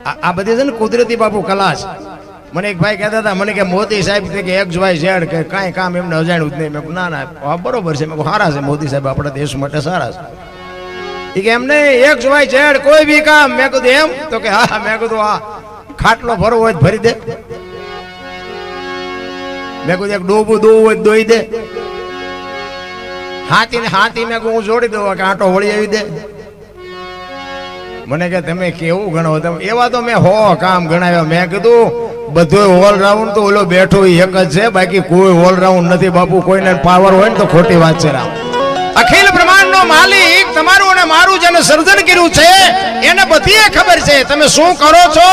આ બધી છે ને કુદરતી બાપુ કલા છે. મને એક ભાઈ કહેતા હતા, મને કે મોદી સાહેબ કે એક્સ વાય ઝેડ કે કાંઈ કામ એમને અજાણ્યું જ નહીં. મેં ના ના બરોબર છે, મેં સારા છે મોદી સાહેબ, આપણા દેશ માટે સારા છે. એ કે એમને એક્સ વાય ઝેડ કોઈ બી કામ. મેં કીધું એમ? તો કે હા. મેં કીધું આ ખાટલો ભરવો હોય ભરી દે. મેં કીધું એક ડોબું દોવું હોય દોઈ દે. હાથી ને હાથી મેં હું જોડી દઉં કે આંટો વળી આવી દે. મને કે તમે કેવું ગણો તમે? એવા તો મેં કામ ગણાવ્યા. મેં કીધું બધું ઓલરાઉન્ડ તો ઓલો બેઠો એક જ છે, બાકી કોઈ ઓલરાઉન્ડ નથી બાપુ. કોઈને પાવર હોય ને તો ખોટી વાત છે. રામ અખિલ બ્રહ્માંડનો માલિક તમારું અને મારું જેને સર્જન કર્યું છે એને બધી ખબર છે. તમે શું કરો છો,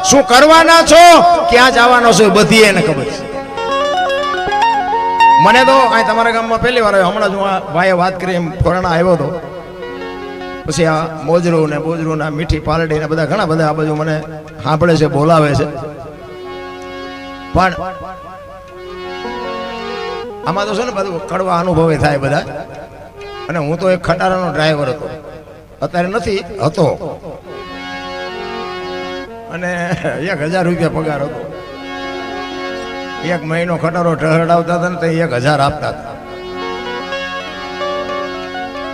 શું કરવાના છો, ક્યાં જવાનો છો, બધી એને ખબર છે. મને તો અહીં તમારા ગામમાં પહેલી વાર હમણાં જ હું ભાઈએ વાત કરી એમ ફોરણા આવ્યો હતો. પછી આ મોજરું ને બોજરું ને મીઠી પાલડી ને બધા ઘણા બધા આ બાજુ મને સાંભળે છે, બોલાવે છે. પણ આમાં તો છે ને બધું કડવા અનુભવે થાય બધા. અને હું તો એક ખટારાનો ડ્રાઈવર હતો, અત્યારે નથી, હતો. અને 1000 રૂપિયા પગાર હતો. એક મહિનો ખટારો ઠહડાવતા હતા ને તો 1000 આપતા હતા.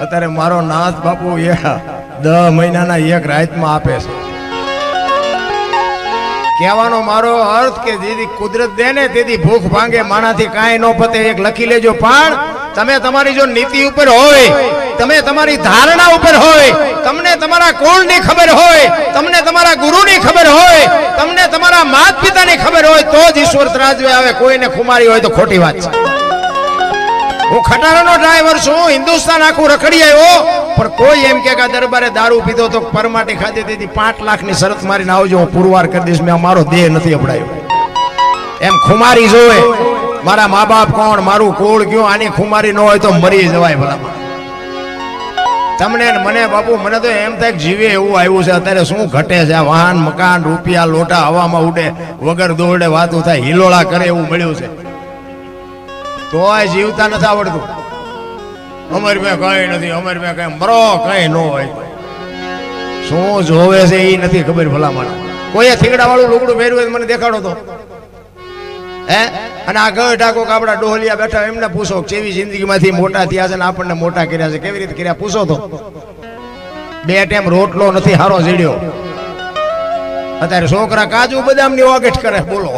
અત્યારે મારો નાથ બાપુ 10 મહિનાના એક રાતમાં આપે છે. કહેવાનો મારો અર્થ કે જેથી કુદરત દે ને તેથી ભૂખ ભાંગે, માણાથી કાંઈ ન પતે. એક લખી લેજો. પણ તમે તમારી જો નીતિ ઉપર હોય, તમે તમારી ધારણા ઉપર હોય, તમને તમારા કુળની ખબર હોય, તમને તમારા ગુરુની ખબર હોય, તમને તમારા માત પિતાની ખબર હોય, તો જ ઈશ્વર ત્રાજવે આવે. કોઈને ખુમારી હોય તો ખોટી વાત છે. હું ખટારાનો ડ્રાઈવર છું, હિન્દુસ્તાન આખું રખડી આવ્યો. પણ કોઈ એમ કે દરબારે દારૂ પીધો તો પરમાટી ખાધી તેથી 5 લાખની શરત મારીને આવજો, હું પુરવાર કરી દઈશ. મેં મારો દેહ નથી અપડાયો. એમ ખુમારી જોવે. મારા મા બાપ કોણ, મારું કુળ કયું, આની ખુમારી ન હોય તો મરી જવાય. ભલા તમને મને બાપુ મને તો એમ થાય જીવે એવું આવ્યું છે. અત્યારે શું ઘટે છે? વાહન મકાન રૂપિયા લોટા હવામાં ઉડે, વગર દોડે વાતું થાય, હિલોળા કરે એવું મળ્યું છે. તો જીવતા નથી આવડતું. અમારી મેં કઈ નથી, અમારી મેં કઈ મરો કઈ ન હોય. શું જોવે છે એ નથી ખબર. ભલા મને કોઈ થીગડા વાળું લુગડું પહેર્યું હોય મને દેખાડો તો. હે? અને આ ગઢ ઢાકો આપડા ડોહલિયા બેઠા એમને પૂછો કેવી જિંદગીમાંથી મોટા થયા છે ને આપણને મોટા કર્યા છે, કેવી રીતે કર્યા પૂછો તો. 2 ટાઈમ રોટલો નથી હારો જીડ્યો. અત્યારે છોકરા કાજુ બદામની ઓગેટ કરે. બોલો,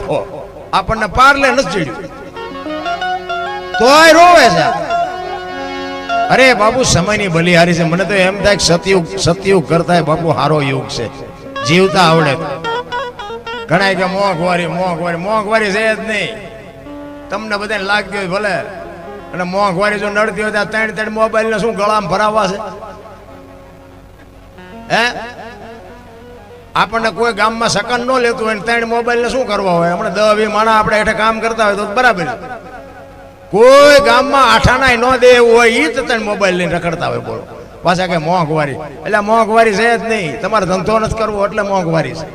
આપણને પાર્લે નથી જીડ્યું તોય રોવે છે. અરે બાપુ સમયની બલિહારી છે. મને તો એમ થાય સતયુગ કરતા બાપુ હારો યુગ છે. જીવતા આવડે. ઘણા કે મોંઘવારી મોંઘવારી છે જ નહીં. તમને બધાને લાગતી હોય ભલે. અને મોંઘવારી જો નડતી હોય તો 3 મોબાઈલ ને શું ગળામાં ભરાવા છે? હે? આપણને કોઈ ગામમાં સકન ન લેતું હોય 3 મોબાઈલ ને શું કરવા હોય? હમણાં 10-20 માણસ આપણે હેઠે કામ કરતા હોય તો બરાબર. કોઈ ગામમાં આઠાના ન દે એવું હોય એ તો 3 મોબાઈલ લઈને રખડતા હોય. બોલો પાછા કે મોંઘવારી. એટલે મોંઘવારી છે જ નહીં. તમારે ધંધો નથી કરવો એટલે મોંઘવારી છે.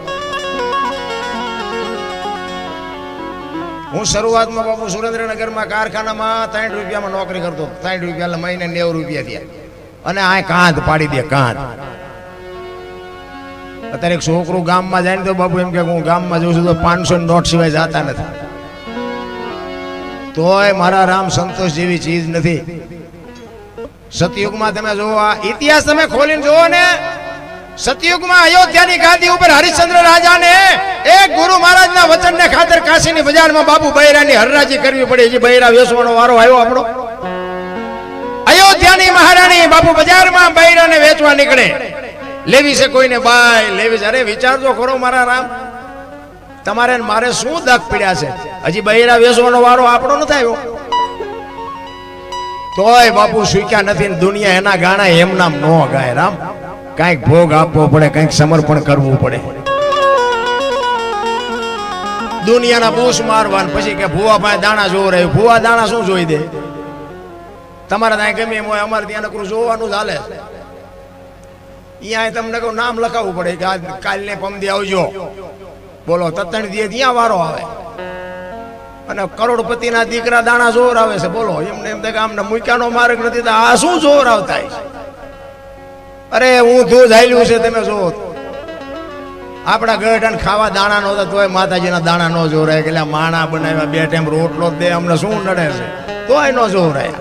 હું શરૂઆતમાં બાપુ સુરેન્દ્રનગરમાં કારખાનામાં 3 રૂપિયામાં નોકરી કરતો. 3 રૂપિયા એટલે મહિને 90 રૂપિયા થયા. અને આ કાંધ પાડી દે, કાંધ. અત્યારે એક છોકરું ગામમાં જાય ને તો બાપુ એમ કે હું ગામમાં જઉં છું તો 500 નોટ સિવાય જતા નથી. તોય મારા રામ સંતોષ જેવી ચીજ નથી. સતયુગમાં તમે જોવો, આ ઇતિહાસ તમે ખોલીને જોવો ને. સતયુગમાં અયોધ્યાની ગાદી ઉપર હરિશ્ચંદ્ર રાજાને એક ગુરુ મહારાજના વચનને ખાતર કાશીની બજારમાં બાપુ બૈરાની હરરાજી કરવી પડી. જે બૈરા વેચવાનો વારો આવ્યો આપણો. અયોધ્યાની મહારાણી બાપુ બજારમાં બૈરાને વેચવા નીકળે. લેવી છે કોઈને બાય લેવી છે. અરે વિચારજો ખરો મારા રામ, તમારે મારે શું દક પીડ્યા છે? હજી બૈરા વેચવાનો વારો આપણો નથી આવ્યો. તોય બાપુ સ્વીકાર નથી. દુનિયા એના ગાણા એમ નામ ન ગાય. રામ કઈક ભોગ આપવો પડે, કઈક સમર્પણ કરવું પડે. દુનિયાના બૂસ મારવાન પછી કે ભૂવા પાસે દાણા જોવો રહ્યું. ભૂવા દાણા શું જોઈ દે? તમારે ત્યાં ગમે એમ હોય, અમારે ત્યાં નકરું જોવાનું ચાલે. અહીંયા તમને કહું નામ લખાવવું પડે કે આજ કાલને પમદી આવજો. બોલો 3 દિવસ ત્યાં વારો આવે. અને કરોડપતિના દીકરા દાણા જોર આવે છે. બોલો એમને એમ થાય કે આમને મૂક્યાનો માર્ગ નથી તો આ શું જોર આવતા? અરે હું ધૂજ હાલ્યું છે તમે જોવો. આપણા ગઢાને ખાવા દાણા નો તોય માતાજીના દાણા નો જોરાય કે માણા બનાવ્યા 2 ટાઈમ રોટલો દે અમને શું નડે છે તોય નો જોરાય.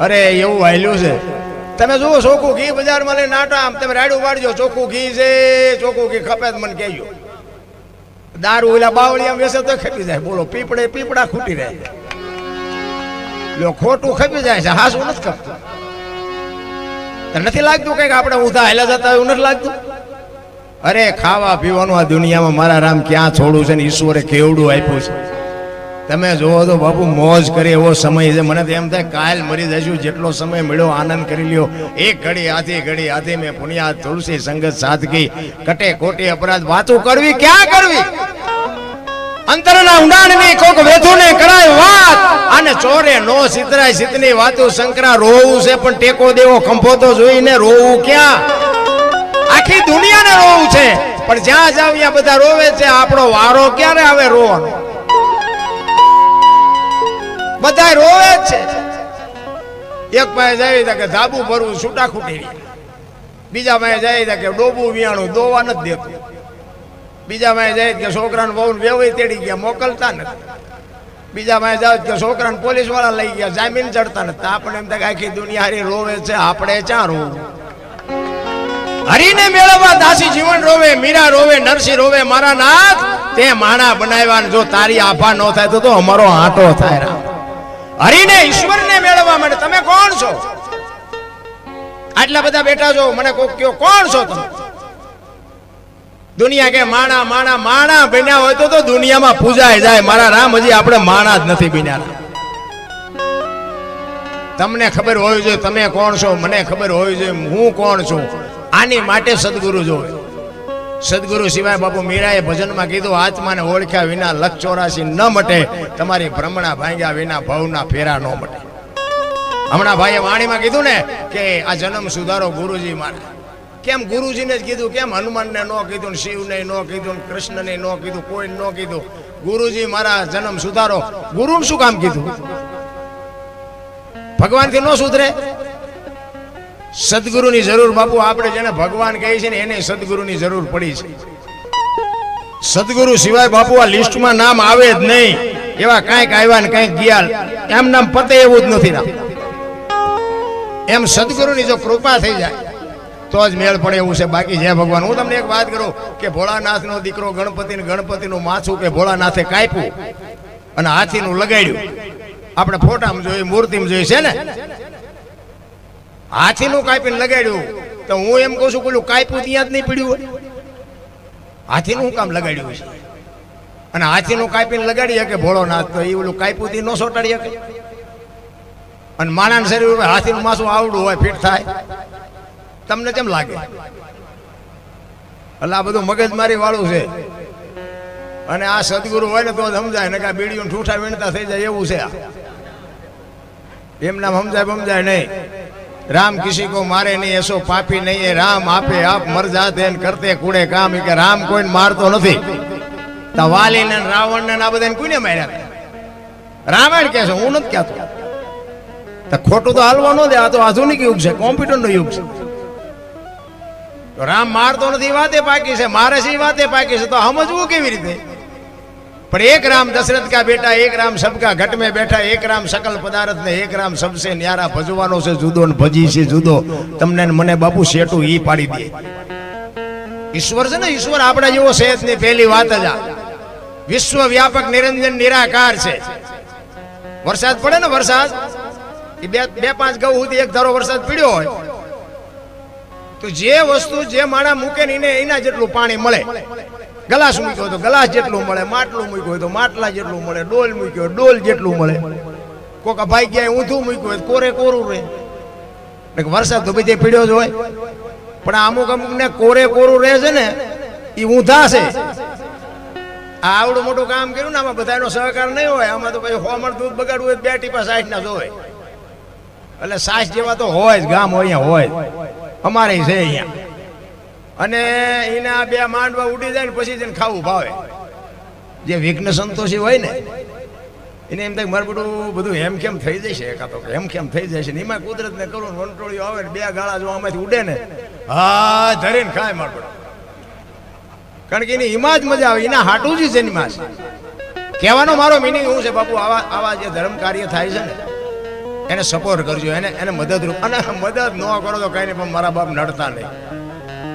અરે એવું હાલ્યું છે. તમે જુઓ ચોખ્ખું ઘી બજારમાં લઈને નાટા આમ તમે રાડું વાળજો ચોખ્ખું ઘી છે ચોખ્ખું ઘી ખપે મને કહેજો. દારૂ ઓલા બાવળી આમ વેસે તો ખપી જાય. બોલો પીપળા ખૂટી રહે લો ખોટું ખપી જાય છે. હાસું નથી ખપતું. નથી લાગતું કઈક આપણે ઊંધા હાલ્યા જતા એવું નથી લાગતું? અરે ખાવા પીવાનું આ દુનિયામાં મારા રામ ક્યાં છોડું છે ને ઈશ્વરે કેવડું આપ્યું છે. તમે જોવો તો બાપુ મોજ કરે એવો સમય છે. મને તો એમ થાય કાલ મરી જશું. જેટલો સમય મળ્યો આનંદ કરી લ્યો. એક ઘડી આધી મેં પુણ્યા તુલસી સંગત સાદગી કટે કોટી અપરાધ વાતો કરવી ક્યાં કરવી? અંતરના ઊંડાણની કોક વેધુને કરાય વાત અને ચોરે નો સિતરાય સિતની વાતો શંકરા રોવું છે પણ ટેકો દેવો ખંભો તો જોઈને રોવું ક્યાં? આખી દુનિયાને રોવું છે પણ જ્યાં જાવ ત્યાં બધા રોવે છે. આપણો વારો ક્યારે આવે રોવાનો? બધા રોવે જ છે. એક પાસે જાય કે ધાબુ ભરવું છૂટા ખૂટી રહ્યા. બીજા પાસે જાય કે ડોબું વિયાણું દોવા નથી દેતું. બીજા પાસે જાય કે છોકરાને બહુ વેવાઈ તેડી ગયા મોકલતા નથી. બીજા પાસે જાય કે છોકરાને પોલીસ વાળા લઈ ગયા જામીન ચડતા નથી. આપણે એમ થાય કે આખી દુનિયા હારી રોવે છે આપણે ક્યાં રોવું? હરીને મેળવવા દાસી જીવન રોવે, મીરા રોવે, નરસિંહ રોવે મારા નાથ. તે માણા બનાવ્યા જો તારી આભા ન થાય તો અમારો આંટો થાય. રામ હરીને ઈશ્વરને મેળવવા માટે તમે કોણ છો? આટલા બધા બેઠા છો મને કોક કયો કોણ છો તમે? દુનિયા કે માણા માણા માણા બન્યા હોય તો દુનિયામાં પૂજાય જાય. મારા રામ હજી આપણે માણા જ નથી બન્યા. તમને ખબર હોવી જોઈએ તમે કોણ છો, મને ખબર હોવી જોઈએ હું કોણ છું. આની માટે સદગુરુ જોવે. સદગુરુ સિવાય બાપુ મીરાએ ભજનમાં કીધું આત્માને ઓળખ્યા વિના લખ 84 ન મટે. તમારી ભ્રમણા ભાંગ્યા વિના ભવના ફેરા ન મટે. હમણાં ભાઈએ વાણીમાં કીધું ને કે આ જન્મ સુધારો ગુરુજી મારા. કેમ ગુરુજીને જ કીધું? કેમ હનુમાનને ન કીધું, શિવને ન કીધું, કૃષ્ણને ન કીધું, કોઈ ન કીધું? ગુરુજી મારા જન્મ સુધારો. ગુરુને શું કામ કીધું? ભગવાનથી ન સુધરે? સદગુરુની જરૂર બાપુ આપણે જેને ભગવાન કહે છે ને એને સદગુરુની જરૂર પડી છે. સદગુરુ સિવાય બાપુ આ લિસ્ટમાં નામ આવે જ નહીં. એવા કાંઈક આવ્યા ને કાંઈક ગયા એમ નામ પતે એવું જ નથી. એમ સદગુરુની જો કૃપા થઈ જાય તો જ મેળ પડે એવું છે. બાકી જય ભગવાન. હું તમને એક વાત કરું કે ભોળાનાથનો દીકરો ગણપતિનું માથું કે ભોળાનાથે કાપ્યું અને હાથીનું લગાડ્યું. આપણે ફોટામાં જોઈએ, મૂર્તિમાં જોઈએ છે ને, હાથીનું કાપીને લગાડ્યું. તો હું એમ કહું છું પેલું કાપ્યું ત્યાં જ નહીં પડ્યું હોય? હાથીનું કામ લગાડ્યું છે? અને હાથીનું કાપીને લગાડી શકે ભોળોનાથ તો એ ઓલું કાપ્યું થી ન સોટાડી શકે? અને માણાના શરીર ઉપર હાથીનું માસું આવડું હોય ફિટ થાય? તમને કેમ લાગે? એટલે આ બધું મગજમારી વાળું છે. અને આ સદગુરુ હોય ને તો સમજાય ને કે બીડીયું ઠૂઠા વીણતા થઈ જાય એવું છે. એમના સમજાય નહીં. राम किसी को मारे नहीं ऐसो पापी नहीं है. राम आपे आप मर जाते हैं करते कूड़े काम. के राम कोई मारतो नहीं. तो वाली ने रावण ने ना बधाने कोई ने मार्या? रामायण कहशो, हूँ नहीं कहतो. तो खोटू तो हालवा न दे. आ तो आधुनिक युग है, कॉम्प्यूटर नो युग है. तो राम मारतो नहीं वाते पाकी से, मारे से वाते पाकी से. तो समझવું કેવી રીતે? पर एक राम दशरथ का बेटा, एक राम सबका घट में बैठा, एक राम सकल पदार्थ ने, एक राम सबसे न्यारा भजवानो से जुदो ने भजी से जुदो. तमने मने बापू सेटू ई पाड़ी दे. ईश्वर से ने ईश्वर आपड़ा जेवो सेज ने पहली बात ज विश्व व्यापक निरंजन निराकार छे. वरसाद पड़े ने वरसाद ई बे पांच गौ हुदी एक धारो वरसाद पीड्यो होय तो जे वस्तु जे माणा मूके ने एना जेटલું पाणी मळे. गलास मूक्यो तो गलास जेटલું મળે, માટલું મૂક્યો તો માટલા જેટલું મળે, ડોલ મૂક્યો ડોલ જેટલું મળે. કોક ભાઈ ગયા ઊંધું મૂક્યું હોય કોરે કોરું રહે. એટલે વરસાદ તો બધે પીડ્યો જ હોય પણ અમુક ને કોરે કોરું રહે છે ને એ ઊંધા છે. આવડું મોટું કામ કર્યું ને આમાં બધાનો સહકાર નહીં હોય. આમાં તો પછી હોમણ દૂધ બગાડવું હોય 2 ટીપા 60 ના જોવે. એટલે 60 જેવા તો હોય જ ગામ અહીંયા હોય અમારે છે અહીંયા. અને એના 2 માંડવા ઉડી જાય ને પછી જઈને ખાવું ભાવે. જે વિઘ્ન સંતોષી હોય ને એને એમ થાય મારું બધું એમ કેમ થઈ જશે, એકા તો એમ કેમ થઈ જશે ને એમાં કુદરતને કરું વંટોળીઓ આવે ને 2 ગાળા જો આમાંથી ઉડે ને હા ધરીને ખાય મારું. કારણ કે એની હિમાજ મજા આવે, એના હાટું જ છે એની માં. કહેવાનો મારો મિનિંગ શું છે બાપુ, આવા જે ધર્મ કાર્ય થાય છે ને એને સપોર્ટ કરજો, એને મદદરૂપ. અને મદદ ન કરો તો કઈ નહીં, પણ મારા બાપ નડતા નહીં.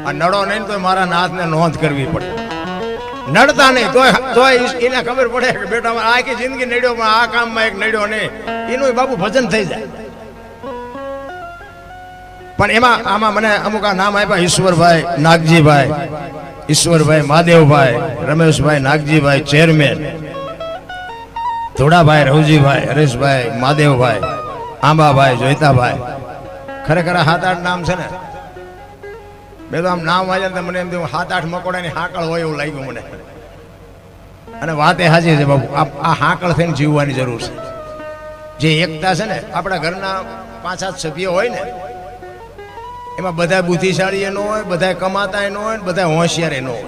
આ નડો નહીં તો મારા નાથને નોંધ કરવી પડે. નડતા નહીં તો એને ખબર પડે કે બેટા આખી જિંદગી નડ્યો, પણ આ કામમાં એક નડ્યો નહીં, એનું બાપુ ભજન થઈ જાય. પણ એમાં આમાં મને અમુક આ નામ આપ્યા: ઈશ્વરભાઈ નાગજીભાઈ, ઈશ્વરભાઈ મહાદેવભાઈ, રમેશભાઈ નાગજીભાઈ ચેરમેન, ધોડાભાઈ રવજીભાઈ, હરેશભાઈ મહાદેવભાઈ, આંબાભાઈ જોઈતાભાઈ. ખરેખર 7-8 નામ છે ને. મેં તો આમ નામ વાંચ્યા તો મને એમ થયું 7-8 મકોડાની હાકળ હોય એવું લાગ્યું મને. અને વાત એ સાચી છે બાપુ, આ હાકળ થઈને જીવવાની જરૂર છે. જે એકતા છે ને, આપણા ઘરના 5-7 સભ્યો હોય ને, એમાં બધા બુદ્ધિશાળી ન હોય, બધા કમાતા ન હોય, બધા હોશિયાર ન હોય.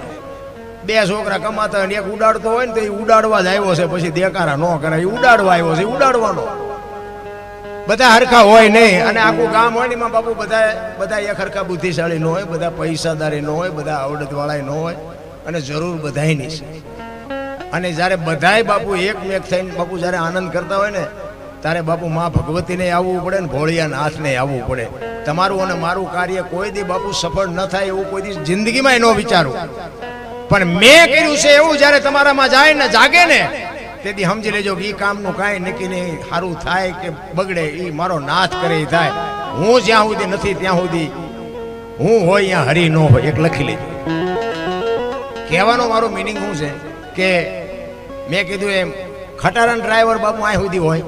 2 છોકરા કમાતા હોય ને એક ઉડાડતો હોય ને તો એ ઉડાડવા જ આવ્યો છે, પછી દેકારા ન કરે, એ ઉડાડવા આવ્યો છે, ઉડાડવાનો. બધા હરખા હોય નહીં. અને આખું ગામ હોય ને એમાં બાપુ બધા એક હરખા બુદ્ધિશાળી ન હોય, બધા પૈસાદારી ન હોય, બધા આવડતવાળા ન હોય. અને જરૂર બધાયની છે. અને જ્યારે બધાય બાપુ એકમેક થઈને બાપુ જ્યારે આનંદ કરતા હોય ને, તારે બાપુ માં ભગવતીને આવવું પડે ને ભોળિયા નાથને આવવું પડે. તમારું અને મારું કાર્ય કોઈ દી બાપુ સફળ ન થાય એવું કોઈ દી જિંદગીમાં ન વિચારું. પણ મેં કર્યું છે એવું જ્યારે તમારામાં જાય ને જાગે ને, તેથી સમજી લેજો કે એ કામનું કાંઈ નક્કી નહીં, સારું થાય કે બગડે એ મારો નાથ કરે એ થાય. હું જ્યાં સુધી નથી ત્યાં સુધી હું હોય ત્યાં હરી ન હોય, એક લખી લેજો. કહેવાનો મારો મિનિંગ શું છે કે મેં કીધું એમ ખટારાના ડ્રાઈવર બાપુ આ સુધી હોય.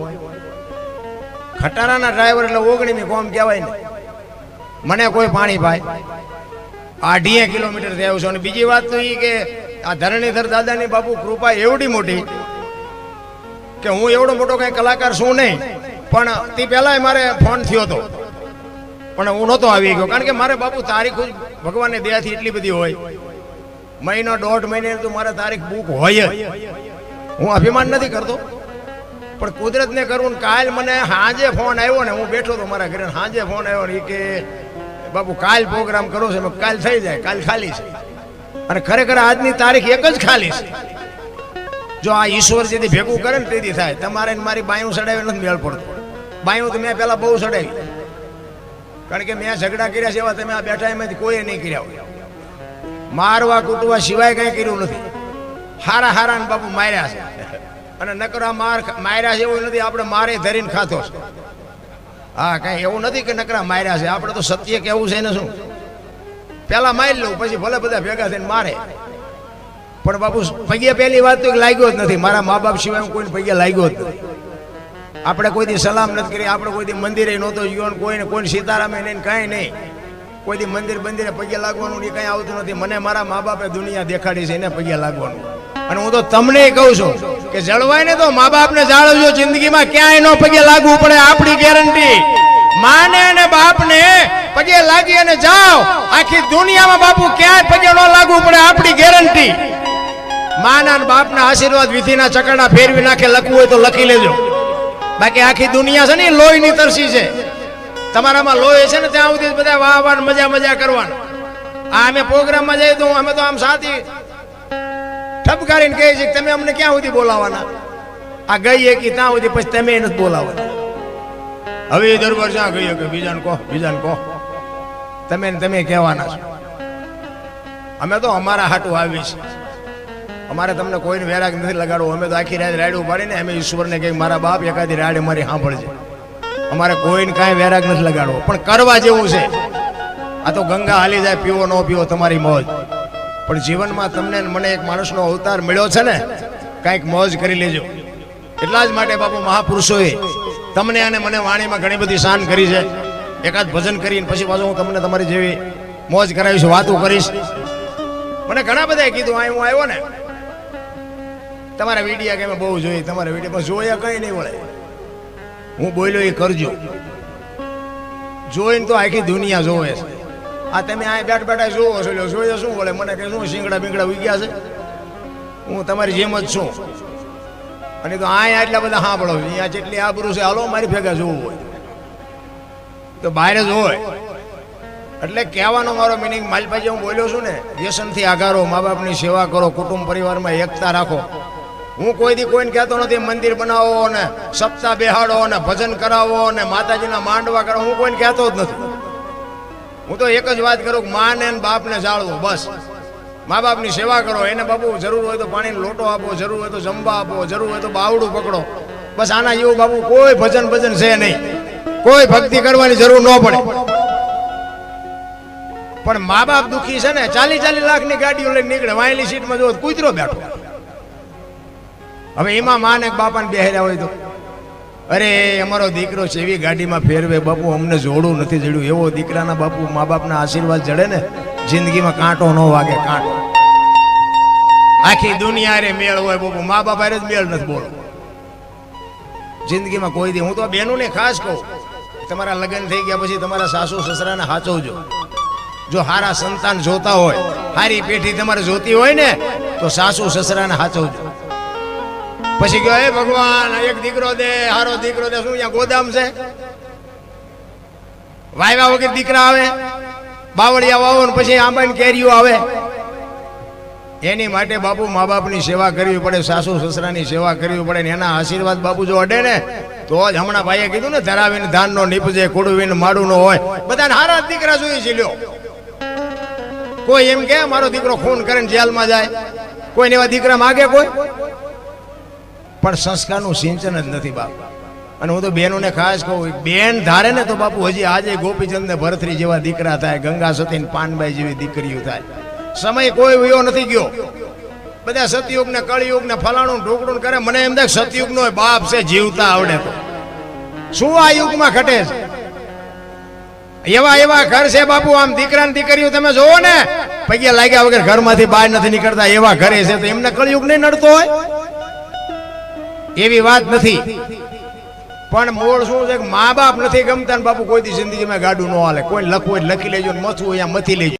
ખટારાના ડ્રાઈવર એટલે 19મી કોમ કહેવાય ને. મને કોઈ પાણી પાય 2.5 કિલોમીટર થયું છે. અને બીજી વાત તો એ કે આ ધરણીધર દાદાની બાપુ કૃપા એવડી મોટી કે હું એવડો મોટો કઈ કલાકાર છું નહીં, પણ તે પહેલા મારે ફોન થયો હતો પણ હું નહોતો આવી ગયો. કારણ કે મારે બાપુ તારીખ ભગવાનની દયાથી એટલી બધી હોય, 1.5 મહિને તો મારે તારીખ બુક હોય જ. હું અભિમાન નથી કરતો, પણ કુદરતને કરું. કાલ મને સાંજે ફોન આવ્યો ને, હું બેઠો હતો મારા ઘરે, સાંજે ફોન આવ્યો ને કે બાપુ કાલ પ્રોગ્રામ કરો છે. કાલ થઈ જાય, કાલ ખાલી છે. અને ખરેખર આજની તારીખ એક જ ખાલી છે. જો આ ઈશ્વર જેથી ભેગું કરે ને તેથી થાય. તમારે મારી બાયું ચડાવી નથી મેળ પડતો. બાયું તો મેં પહેલા બહુ ચડાવી, કારણ કે મેં ઝઘડા કર્યા છે એવા તમે આ બેઠા એમાંથી કોઈ નહીં કર્યા હોય. મારવા કૂટવા સિવાય કઈ કર્યું નથી. હારા ને બાપુ માર્યા છે. અને નકરા માર્યા છે એવું નથી, આપણે મારે ધરીને ખાતો છે. હા, કઈ એવું નથી કે નકરા માર્યા છે. આપણે તો સત્ય કેવું છે ને શું, પેલા મારી લઉં પછી ભલે બધા ભેગા થઈને મારે. પણ બાપુ પગે પહેલી વાત તો લાગ્યો જ નથી. મારા મા બાપ સિવાય હું કોઈને પગે લાગ્યો જ નથી. આપણે કોઈ દી સલામ નથી કરી, આપણે કોઈ દી મંદિરે નહોતો ગયો, કોઈ સીતારામે નહીં, કાંઈ નહીં. કોઈ દી મંદિરે પગે લાગવાનું નહીં, કાંઈ આવતું નથી. મને મારા મા બાપે દુનિયા દેખાડી છે, એને પગે લાગવાનું. અને હું તો તમને કહું છું કે જળવાય ને તો મા બાપને જાળવજો. જિંદગીમાં ક્યાંય ન પગે લાગવું પડે, આપણી ગેરંટી. માને અને બાપને પગે લાગી અને જાઓ, આખી દુનિયામાં બાપુ ક્યાંય પગે ન લાગવું પડે, આપણી ગેરંટી. માના બાપના આશીર્વાદ વિધિના ચકરડા ફેરવી નાખે. લખવું હોય તો લખી લેજો. બાકી આખી દુનિયા છે ને લોહીની તરસી છે. તમારામાં લોહી છે ને ત્યાં સુધી બધા વાહ મજા કરવાના. આ અમે પ્રોગ્રામમાં જઈએ તો અમે તો આમ સાથી ઠપકારીને કહે છે કે તમે અમને ક્યાં સુધી બોલાવાના. આ ગઈ કે ત્યાં સુધી, પછી તમે નથી બોલાવવાના. હવે એ દરબાર જ્યાં ગયો કે બીજાને કહો તમે કહેવાના છો. અમે તો અમારા હાટું આવી છે. અમારે તમને કોઈને વેરાગ નથી લગાડવું. અમે તો આખી રાત રાડું પાડીને અમે ઈશ્વરને કહી મારા બાપ એકાદી રાડે મારી સાંભળજે. અમારે કોઈને કાંઈ વેરાગ નથી લગાડવો, પણ કરવા જેવું છે. આ તો ગંગા હાલી જાય, પીવો ન પીવો તમારી મોજ. પણ જીવનમાં તમને મને એક માણસનો અવતાર મળ્યો છે ને, કાંઈક મોજ કરી લેજો. એટલા જ માટે બાપુ મહાપુરુષોએ તમને અને મને વાણીમાં ઘણી બધી શાન કરી છે. એકાદ ભજન કરીને પછી પાછું હું તમને તમારી જેવી મોજ કરાવીશ, વાતો કરીશ. મને ઘણા બધાએ કીધું આ હું આવ્યો ને તમારા વિડીયા કે મેં બહુ જોઈ, તમારા વિડીયો જોયા કંઈ નહીં વળે. હું બોલ્યો એ કરજો. જોઈને તો આખી દુનિયા જોવે છે. આ તમે આ બેઠા જોવો છો, જોઈએ શું વળે? મને કે શું શીંગડા બીંગડા ઉગ્યા છે? હું તમારી જેમ જ છું. અને તો અહીંયા એટલા બધા સાંભળો, અહીંયા જેટલી આબરૂ છે હાલો મારી ભેગા જોવું હોય તો બહાર જ હોય. એટલે કહેવાનો મારો મિનિંગ માલપાજી હું બોલ્યો છું ને, વ્યસનથી આઘારો, મા બાપની સેવા કરો, કુટુંબ પરિવારમાં એકતા રાખો. હું કોઈ દી કોઈને કહેતો નથી મંદિર બનાવો ને સપ્તાહ બેહાડો ને ભજન કરાવો ને માતાજીના માંડવા કરો, હું કોઈને કહેતો જ નથી. હું તો એક જ વાત કરું કે માને ને બાપને જાળવો, બસ. મા બાપની સેવા કરો, એને બાપુ જરૂર હોય તો પાણીનો લોટો આપો, જરૂર હોય તો જમવા આપો, જરૂર હોય તો બાવડું પકડો, બસ. આના જેવું બાપુ કોઈ ભજન છે નહીં, કોઈ ભક્તિ કરવાની જરૂર ન પડે. પણ મા બાપ દુખી છે ને, 40 લાખની ગાડીઓ લઈને નીકળે, વાયલી સીટમાં જો કૂતરો બેઠો. હવે એમાં માં ને બાપાને બેહર્યા હોય તો, અરે અમારો દીકરો છે એવી ગાડીમાં ફેરવે, બાપુ અમને જોડું નથી જડ્યું. એવો દીકરાના બાપુ મા બાપના આશીર્વાદ જડે ને, જિંદગીમાં કાંટો ન વાગે, કાંટો. આખી દુનિયા રે મેળ હોય બાપુ, મા બાપ હારે જ મેળ નથી. બોલો જિંદગીમાં કોઈ દી. હું તો બહેનોને ખાસ કહું, તમારા લગ્ન થઈ ગયા પછી તમારા સાસુ સસરાને સાચવજો. જો હારા સંતાન જોતા હોય, હારી પેઢી તમારે જોતી હોય ને, તો સાસુ સસરાને સાચવજો. પછી કહો હે ભગવાન એક દીકરો દે, હારો દીકરો દે. શું અહીંયા ગોદામ છે? વાયવા વગર દીકરા આવે, બાવળિયા વાવો ને પછી આંબાની કેરીઓ આવે. એની માટે બાપુ મા બાપની સેવા કરવી પડે, સાસુ સસરાની સેવા કરવી પડે ને એના આશીર્વાદ બાપુ જો અડે ને તો જ. હમણાં ભાઈએ કીધું ને, ધરાવીને ધાન નો નીપજે, કુડવીને માડું નો હોય. બધાને હારા દીકરા જોઈએ છે. લ્યો, કોઈ એમ કે મારો દીકરો ખૂન કરીને જેલમાં જાય, કોઈને એવા દીકરા માગે કોઈ? પણ સંસ્કારનું સિંચન જ નથી બાપ. અને હું તો બહેનોને ખાસ કહું, બેન ધારે ને તો બાપુ હજી આજે ગોપીચંદ ને ભરતરી જેવા દીકરા થાય, ગંગા સતી ને પાનબાઈ જેવી દીકરીઓ થાય. સમય કોઈ વયો નથી ગયો. બધા સતયુગ ને કળિયુગ ને ફલાણું ઢોકળું કરે. મને એમ થાય સતયુગ નો બાપ છે, જીવતા આવડે તો. શું આ યુગમાં ઘટે છે? એવા ઘર છે બાપુ, આમ દીકરા ને દીકરીઓ તમે જોવો ને, પૈયા લાગ્યા વગર ઘરમાંથી બહાર નથી નીકળતા, એવા ઘરે છે. તો એમને કળિયુગ નહીં નડતો હોય? એવી વાત નથી. પણ મૂળ શું છે કે મા બાપ નથી ગમતા ને બાપુ કોઈ દી જિંદગીમાં ગાડું ન હાલે. કોઈ લખવું હોય લખી લેજો, મથવું અહીંયા મથી લેજો.